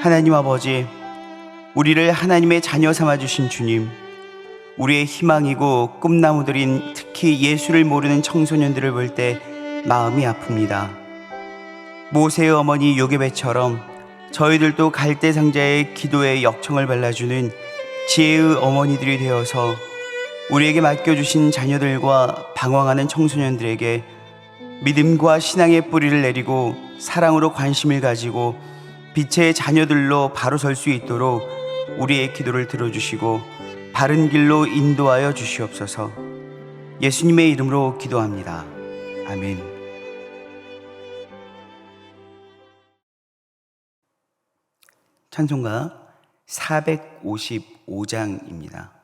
하나님 아버지, 우리를 하나님의 자녀 삼아주신 주님, 우리의 희망이고 꿈나무들인 특히 예수를 모르는 청소년들을 볼 때 마음이 아픕니다. 모세의 어머니 요게벳처럼 저희들도 갈대상자의 기도에 역청을 발라주는 지혜의 어머니들이 되어서 우리에게 맡겨주신 자녀들과 방황하는 청소년들에게 믿음과 신앙의 뿌리를 내리고 사랑으로 관심을 가지고 빛의 자녀들로 바로 설 수 있도록 우리의 기도를 들어주시고 바른 길로 인도하여 주시옵소서. 예수님의 이름으로 기도합니다. 아멘. 찬송가 455장입니다.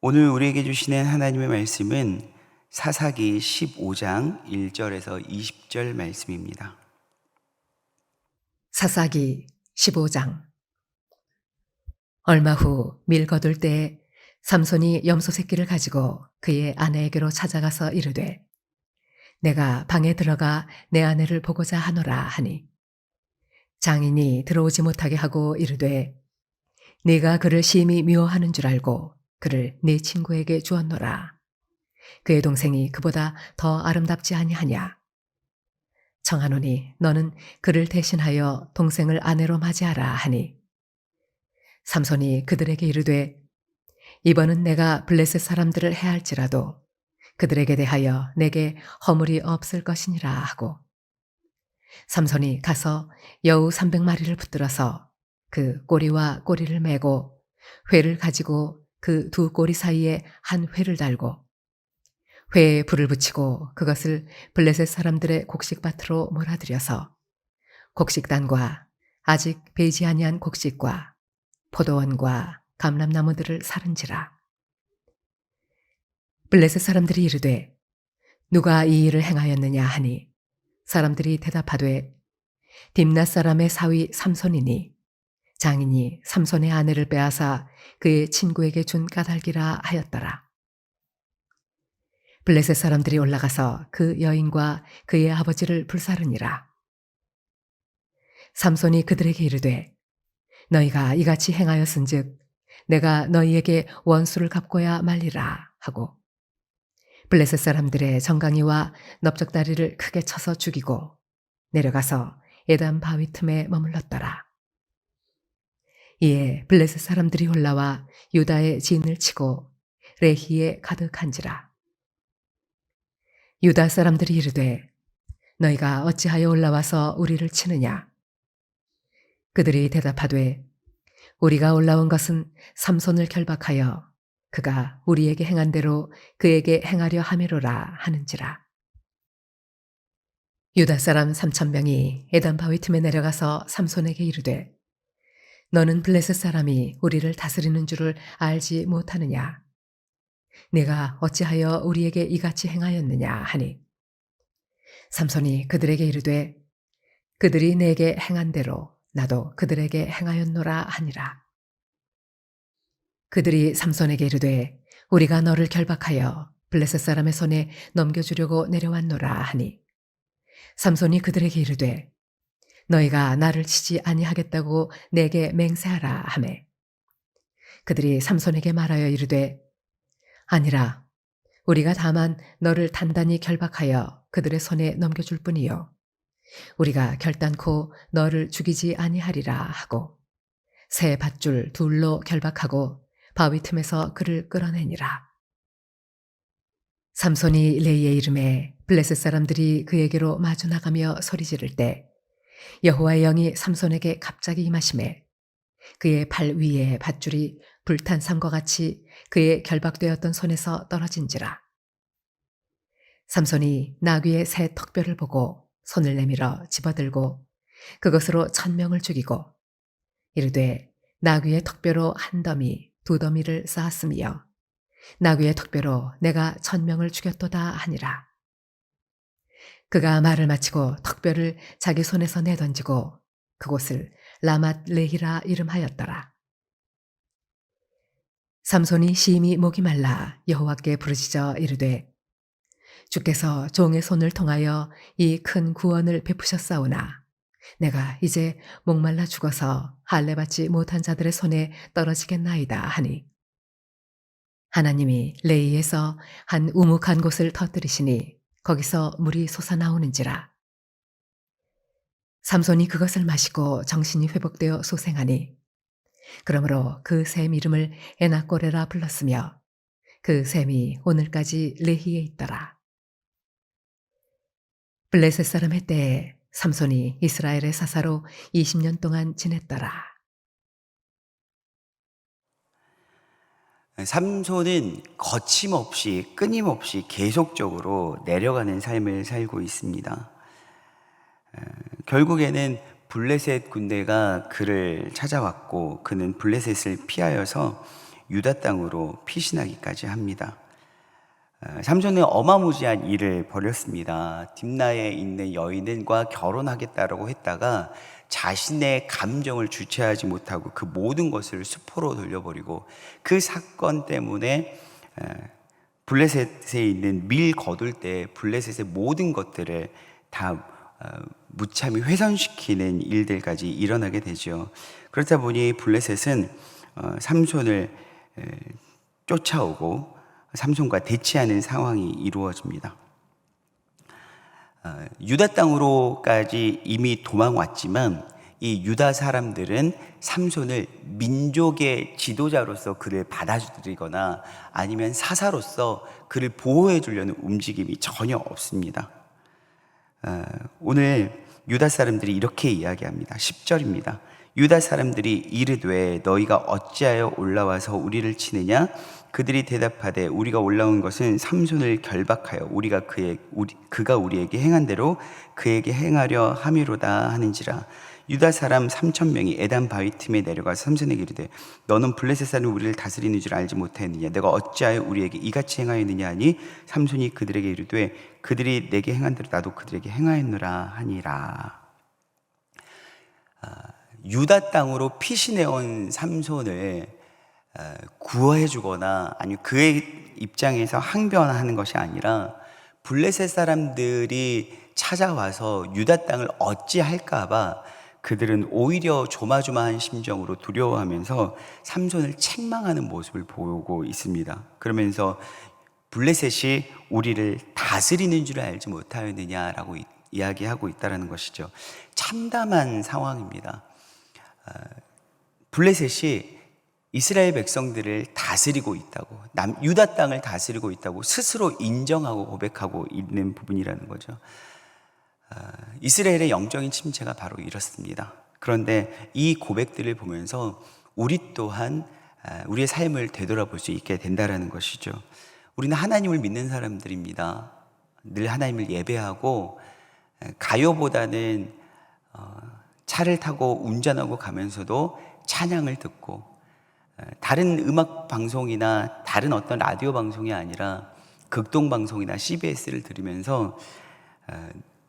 오늘 우리에게 주시는 하나님의 말씀은 사사기 15장 1절에서 20절 말씀입니다. 사사기 15장. 얼마 후 밀 거둘 때에 삼손이 염소 새끼를 가지고 그의 아내에게로 찾아가서 이르되 내가 방에 들어가 내 아내를 보고자 하노라 하니 장인이 들어오지 못하게 하고 이르되 네가 그를 심히 미워하는 줄 알고 그를 네 친구에게 주었노라. 그의 동생이 그보다 더 아름답지 아니하냐. 청하노니 너는 그를 대신하여 동생을 아내로 맞이하라 하니 삼손이 그들에게 이르되 이번은 내가 블레셋 사람들을 해할지라도 그들에게 대하여 내게 허물이 없을 것이니라 하고 삼손이 가서 여우 300마리를 붙들어서 그 꼬리와 꼬리를 매고 회를 가지고 그 두 꼬리 사이에 한 회를 달고 회에 불을 붙이고 그것을 블레셋 사람들의 곡식밭으로 몰아들여서 곡식단과 아직 배지 아니한 곡식과 포도원과 감람나무들을 사른지라. 블레셋 사람들이 이르되 누가 이 일을 행하였느냐 하니 사람들이 대답하되 딥낫 사람의 사위 삼손이니 장인이 삼손의 아내를 빼앗아 그의 친구에게 준 까닭이라 하였더라. 블레셋 사람들이 올라가서 그 여인과 그의 아버지를 불사르니라. 삼손이 그들에게 이르되 너희가 이같이 행하였은즉 내가 너희에게 원수를 갚고야 말리라 하고 블레셋 사람들의 정강이와 넓적다리를 크게 쳐서 죽이고 내려가서 에담 바위 틈에 머물렀더라. 이에 블레셋 사람들이 올라와 유다의 진을 치고 레히에 가득한지라. 유다 사람들이 이르되 너희가 어찌하여 올라와서 우리를 치느냐. 그들이 대답하되 우리가 올라온 것은 삼손을 결박하여 그가 우리에게 행한 대로 그에게 행하려 함이로라 하는지라. 유다 사람 3,000명이 에담 바위 틈에 내려가서 삼손에게 이르되 너는 블레셋 사람이 우리를 다스리는 줄을 알지 못하느냐. 네가 어찌하여 우리에게 이같이 행하였느냐 하니 삼손이 그들에게 이르되 그들이 내게 행한 대로 나도 그들에게 행하였노라 하니라. 그들이 삼손에게 이르되 우리가 너를 결박하여 블레셋 사람의 손에 넘겨주려고 내려왔노라 하니 삼손이 그들에게 이르되 너희가 나를 치지 아니하겠다고 내게 맹세하라 하매 그들이 삼손에게 말하여 이르되 아니라 우리가 다만 너를 단단히 결박하여 그들의 손에 넘겨줄 뿐이요 우리가 결단코 너를 죽이지 아니하리라 하고 새 밧줄 둘로 결박하고 바위 틈에서 그를 끌어내니라. 삼손이 레이의 이름에 블레셋 사람들이 그에게로 마주 나가며 소리 지를 때 여호와의 영이 삼손에게 갑자기 임하심에 그의 발 위에 밧줄이 불탄 삼과 같이 그의 결박되었던 손에서 떨어진지라. 삼손이 나귀의 새 턱뼈를 보고 손을 내밀어 집어들고 그것으로 1,000명을 죽이고 이르되 나귀의 턱뼈로 한 더미 두 더미를 쌓았으며 나귀의 턱뼈로 내가 1,000명을 죽였도다 하니라. 그가 말을 마치고 턱뼈를 자기 손에서 내던지고 그곳을 라맛 레히라 이름하였더라. 삼손이 심히 목이 말라 여호와께 부르짖어 이르되 주께서 종의 손을 통하여 이 큰 구원을 베푸셨사오나 내가 이제 목말라 죽어서 할례 받지 못한 자들의 손에 떨어지겠나이다 하니 하나님이 레이에서 한 우묵한 곳을 터뜨리시니 거기서 물이 솟아나오는지라. 삼손이 그것을 마시고 정신이 회복되어 소생하니 그러므로 그 샘 이름을 에나꼬레라 불렀으며 그 샘이 오늘까지 레히에 있더라. 블레셋 사람의 때에 삼손이 이스라엘의 사사로 20년 동안 지냈더라. 삼손은 거침없이 끊임없이 계속적으로 내려가는 삶을 살고 있습니다. 결국에는 블레셋 군대가 그를 찾아왔고 그는 블레셋을 피하여서 유다 땅으로 피신하기까지 합니다. 삼손은 어마무지한 일을 벌였습니다. 딥나에 있는 여인과 결혼하겠다라고 했다가 자신의 감정을 주체하지 못하고 그 모든 것을 수포로 돌려버리고 그 사건 때문에 블레셋에 있는 밀 거둘 때 블레셋의 모든 것들을 다 무참히 훼손시키는 일들까지 일어나게 되죠. 그렇다 보니 블레셋은 삼손을 쫓아오고 삼손과 대치하는 상황이 이루어집니다. 유다 땅으로까지 이미 도망왔지만 이 유다 사람들은 삼손을 민족의 지도자로서 그를 받아들이거나 아니면 사사로서 그를 보호해 주려는 움직임이 전혀 없습니다. 오늘 유다 사람들이 이렇게 이야기합니다. 10절입니다. 유다 사람들이 이르되 너희가 어찌하여 올라와서 우리를 치느냐? 그들이 대답하되 우리가 올라온 것은 삼손을 결박하여 그가 우리에게 행한 대로 그에게 행하려 함이로다 하는지라. 유다 사람 3,000명이 에단 바위 틈에 내려가서 삼손에게 이르되 너는 블레셋 사람 우리를 다스리는 줄 알지 못하였느냐? 내가 어찌하여 우리에게 이같이 행하였느냐 하니 삼손이 그들에게 이르되 그들이 내게 행한 대로 나도 그들에게 행하였노라 하니라. 유다 땅으로 피신해온 삼손을 구원해 주거나 아니면 그의 입장에서 항변하는 것이 아니라 블레셋 사람들이 찾아와서 유다 땅을 어찌할까 봐 그들은 오히려 조마조마한 심정으로 두려워하면서 삼손을 책망하는 모습을 보이고 있습니다. 그러면서 블레셋이 우리를 다스리는 줄 알지 못하였느냐라고 이야기하고 있다는 것이죠. 참담한 상황입니다. 블레셋이 이스라엘 백성들을 다스리고 있다고, 유다 땅을 다스리고 있다고 스스로 인정하고 고백하고 있는 부분이라는 거죠. 이스라엘의 영적인 침체가 바로 이렇습니다. 그런데 이 고백들을 보면서 우리 또한 우리의 삶을 되돌아볼 수 있게 된다는 것이죠. 우리는 하나님을 믿는 사람들입니다. 늘 하나님을 예배하고 가요보다는 차를 타고 운전하고 가면서도 찬양을 듣고 다른 음악 방송이나 다른 어떤 라디오 방송이 아니라 극동 방송이나 CBS를 들으면서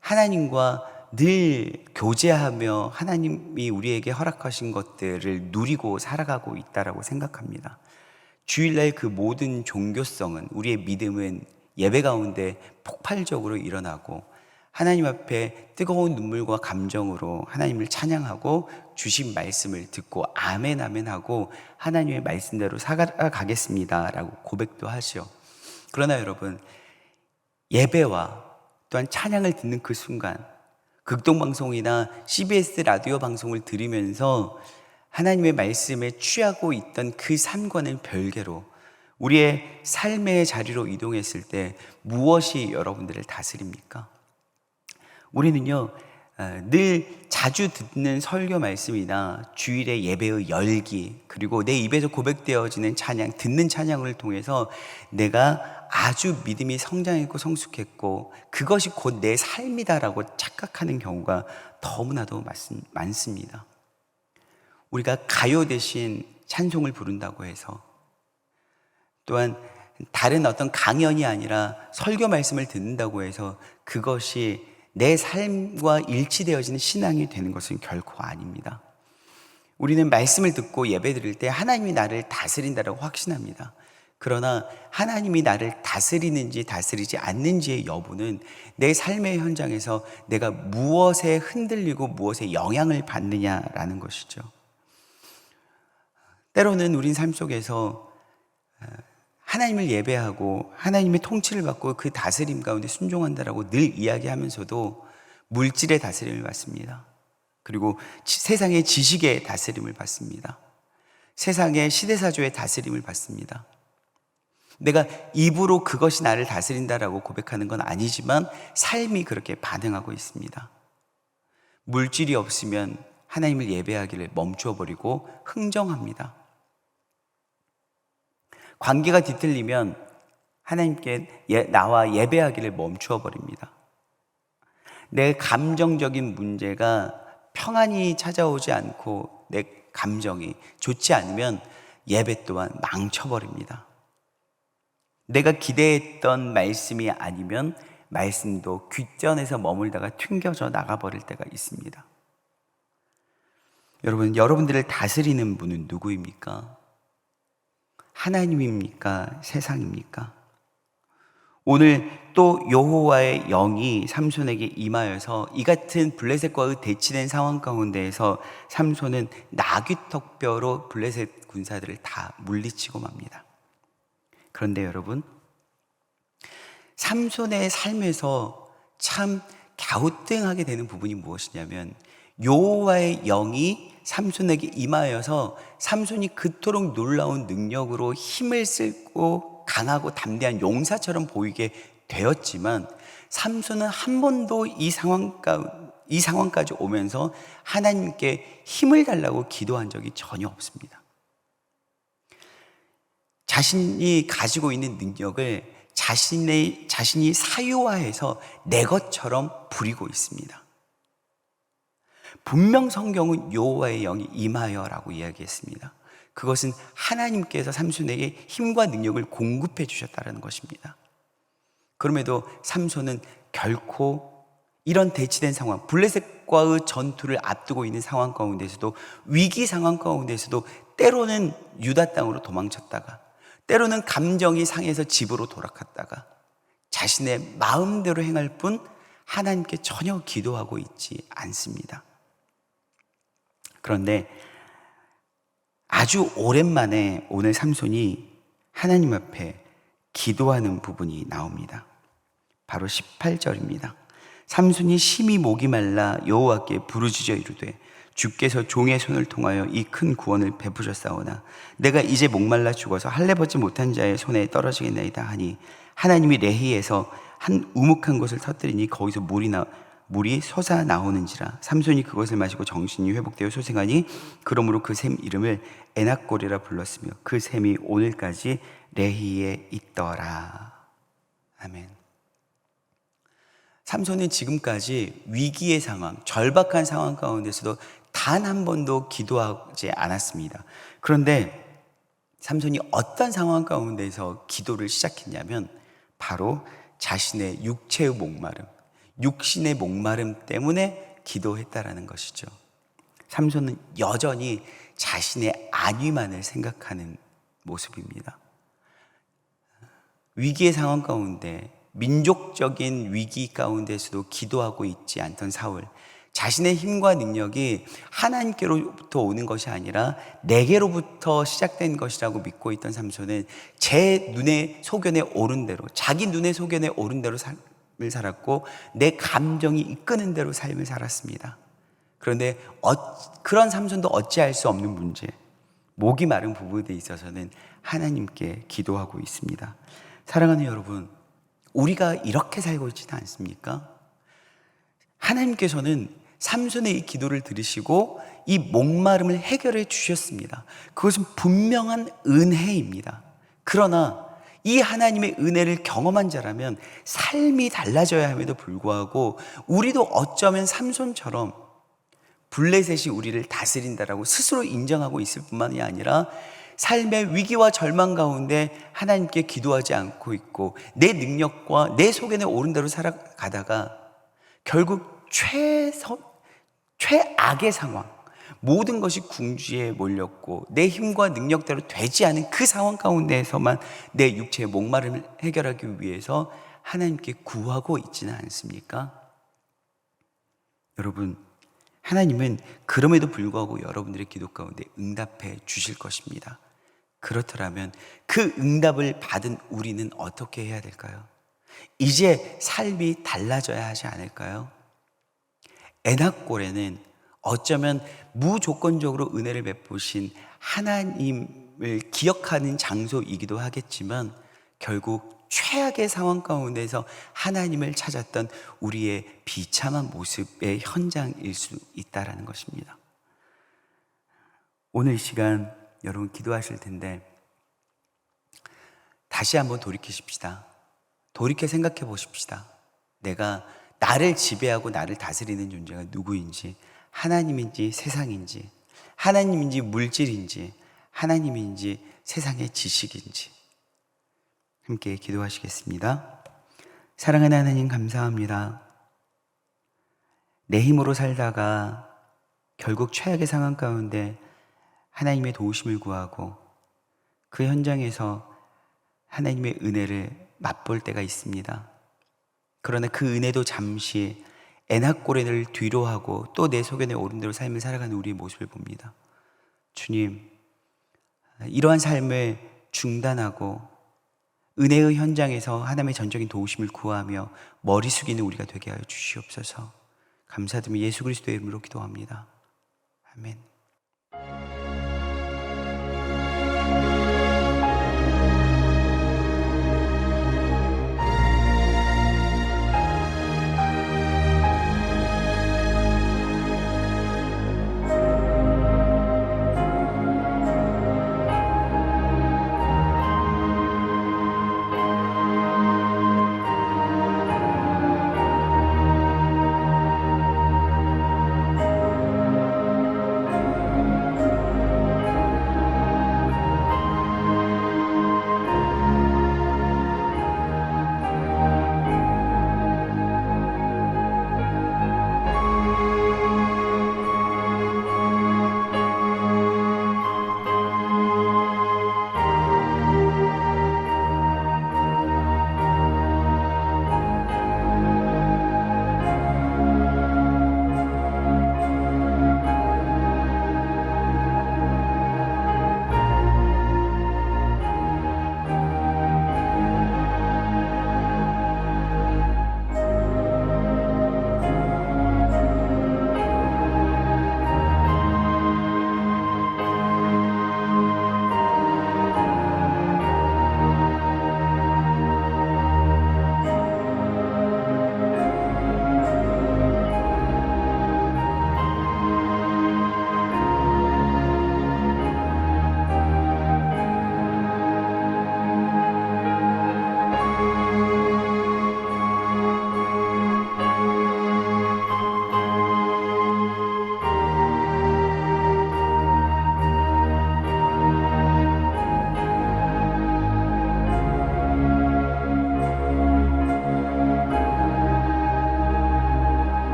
하나님과 늘 교제하며 하나님이 우리에게 허락하신 것들을 누리고 살아가고 있다라고 생각합니다. 주일날 그 모든 종교성은, 우리의 믿음은 예배 가운데 폭발적으로 일어나고 하나님 앞에 뜨거운 눈물과 감정으로 하나님을 찬양하고 주신 말씀을 듣고 아멘 아멘 하고 하나님의 말씀대로 살아가겠습니다 라고 고백도 하죠. 그러나 여러분, 예배와 또한 찬양을 듣는 그 순간 극동방송이나 CBS 라디오 방송을 들으면서 하나님의 말씀에 취하고 있던 그 삶과는 별개로 우리의 삶의 자리로 이동했을 때 무엇이 여러분들을 다스립니까? 우리는요, 늘 자주 듣는 설교 말씀이나 주일의 예배의 열기, 그리고 내 입에서 고백되어지는 찬양, 듣는 찬양을 통해서 내가 아주 믿음이 성장했고 성숙했고 그것이 곧 내 삶이다라고 착각하는 경우가 너무나도 많습니다. 우리가 가요 대신 찬송을 부른다고 해서, 또한 다른 어떤 강연이 아니라 설교 말씀을 듣는다고 해서 그것이 내 삶과 일치되어지는 신앙이 되는 것은 결코 아닙니다. 우리는 말씀을 듣고 예배 드릴 때 하나님이 나를 다스린다라고 확신합니다. 그러나 하나님이 나를 다스리는지 다스리지 않는지의 여부는 내 삶의 현장에서 내가 무엇에 흔들리고 무엇에 영향을 받느냐라는 것이죠. 때로는 우린 삶 속에서 하나님을 예배하고 하나님의 통치를 받고 그 다스림 가운데 순종한다라고 늘 이야기하면서도 물질의 다스림을 받습니다. 그리고 세상의 지식의 다스림을 받습니다. 세상의 시대사조의 다스림을 받습니다. 내가 입으로 그것이 나를 다스린다라고 고백하는 건 아니지만 삶이 그렇게 반응하고 있습니다. 물질이 없으면 하나님을 예배하기를 멈춰버리고 흥정합니다. 관계가 뒤틀리면 하나님께 나와 예배하기를 멈추어 버립니다. 내 감정적인 문제가 평안히 찾아오지 않고 내 감정이 좋지 않으면 예배 또한 망쳐버립니다. 내가 기대했던 말씀이 아니면 말씀도 귓전에서 머물다가 튕겨져 나가버릴 때가 있습니다. 여러분, 여러분들을 다스리는 분은 누구입니까? 하나님입니까? 세상입니까? 오늘 또 여호와의 영이 삼손에게 임하여서 이 같은 블레셋과의 대치된 상황 가운데에서 삼손은 나귀턱뼈로 블레셋 군사들을 다 물리치고 맙니다. 그런데 여러분, 삼손의 삶에서 참 갸우뚱하게 되는 부분이 무엇이냐면 여호와의 영이 삼손에게 임하여서 삼손이 그토록 놀라운 능력으로 힘을 쓰고 강하고 담대한 용사처럼 보이게 되었지만 삼손은 한 번도 이 상황까지 오면서 하나님께 힘을 달라고 기도한 적이 전혀 없습니다. 자신이 가지고 있는 능력을 자신이 사유화해서 내 것처럼 부리고 있습니다. 분명 성경은 여호와의 영이 임하여라고 이야기했습니다. 그것은 하나님께서 삼손에게 힘과 능력을 공급해 주셨다는 것입니다. 그럼에도 삼손은 결코 이런 대치된 상황, 블레셋과의 전투를 앞두고 있는 상황 가운데서도, 위기 상황 가운데서도 때로는 유다 땅으로 도망쳤다가, 때로는 감정이 상해서 집으로 돌아갔다가 자신의 마음대로 행할 뿐 하나님께 전혀 기도하고 있지 않습니다. 그런데 아주 오랜만에 오늘 삼손이 하나님 앞에 기도하는 부분이 나옵니다. 바로 18절입니다. 삼손이 심히 목이 말라 여호와께 부르짖어 이르되 주께서 종의 손을 통하여 이 큰 구원을 베푸셨사오나 내가 이제 목말라 죽어서 할례 받지 못한 자의 손에 떨어지겠나이다 하니 하나님이 레히에서 한 우묵한 곳을 터뜨리니 거기서 물이 솟아 나오는지라. 삼손이 그것을 마시고 정신이 회복되어 소생하니 그러므로 그 샘 이름을 에낙골이라 불렀으며 그 샘이 오늘까지 레히에 있더라. 아멘. 삼손은 지금까지 위기의 상황, 절박한 상황 가운데서도 단 한 번도 기도하지 않았습니다. 그런데 삼손이 어떤 상황 가운데서 기도를 시작했냐면 바로 자신의 육체의 목마름, 육신의 목마름 때문에 기도했다라는 것이죠. 삼손은 여전히 자신의 안위만을 생각하는 모습입니다. 위기의 상황 가운데, 민족적인 위기 가운데서도 기도하고 있지 않던 사울, 자신의 힘과 능력이 하나님께로부터 오는 것이 아니라 내게로부터 시작된 것이라고 믿고 있던 삼손은 제 눈에 소견에 오른 대로, 자기 눈에 소견에 오른 대로 삶을 살았고 내 감정이 이끄는 대로 삶을 살았습니다. 그런데 그런 삼손도 어찌할 수 없는 문제, 목이 마른 부분에 있어서는 하나님께 기도하고 있습니다. 사랑하는 여러분, 우리가 이렇게 살고 있지는 않습니까? 하나님께서는 삼손의 이 기도를 들으시고 이 목마름을 해결해 주셨습니다. 그것은 분명한 은혜입니다. 그러나 이 하나님의 은혜를 경험한 자라면 삶이 달라져야 함에도 불구하고 우리도 어쩌면 삼손처럼 블레셋이 우리를 다스린다라고 스스로 인정하고 있을 뿐만이 아니라 삶의 위기와 절망 가운데 하나님께 기도하지 않고 있고 내 능력과 내 소견에 오른 대로 살아가다가 결국 최악의 상황, 모든 것이 궁지에 몰렸고 내 힘과 능력대로 되지 않은 그 상황 가운데에서만 내 육체의 목마름을 해결하기 위해서 하나님께 구하고 있지는 않습니까? 여러분, 하나님은 그럼에도 불구하고 여러분들의 기도 가운데 응답해 주실 것입니다. 그렇더라면 그 응답을 받은 우리는 어떻게 해야 될까요? 이제 삶이 달라져야 하지 않을까요? 에낙골에는 어쩌면 무조건적으로 은혜를 베푸신 하나님을 기억하는 장소이기도 하겠지만 결국 최악의 상황 가운데서 하나님을 찾았던 우리의 비참한 모습의 현장일 수 있다는 것입니다. 오늘 이 시간 여러분 기도하실 텐데 다시 한번 돌이키십시다. 돌이켜 생각해 보십시다. 내가 나를 지배하고 나를 다스리는 존재가 누구인지, 하나님인지 세상인지, 하나님인지 물질인지, 하나님인지 세상의 지식인지. 함께 기도하시겠습니다. 사랑하는 하나님, 감사합니다. 내 힘으로 살다가 결국 최악의 상황 가운데 하나님의 도우심을 구하고 그 현장에서 하나님의 은혜를 맛볼 때가 있습니다. 그러나 그 은혜도 잠시 애낙고레를 뒤로 하고 또 내 소견에 오른 대로 삶을 살아가는 우리의 모습을 봅니다. 주님, 이러한 삶을 중단하고 은혜의 현장에서 하나님의 전적인 도우심을 구하며 머리 숙이는 우리가 되게 하여 주시옵소서. 감사드리며 예수 그리스도의 이름으로 기도합니다. 아멘.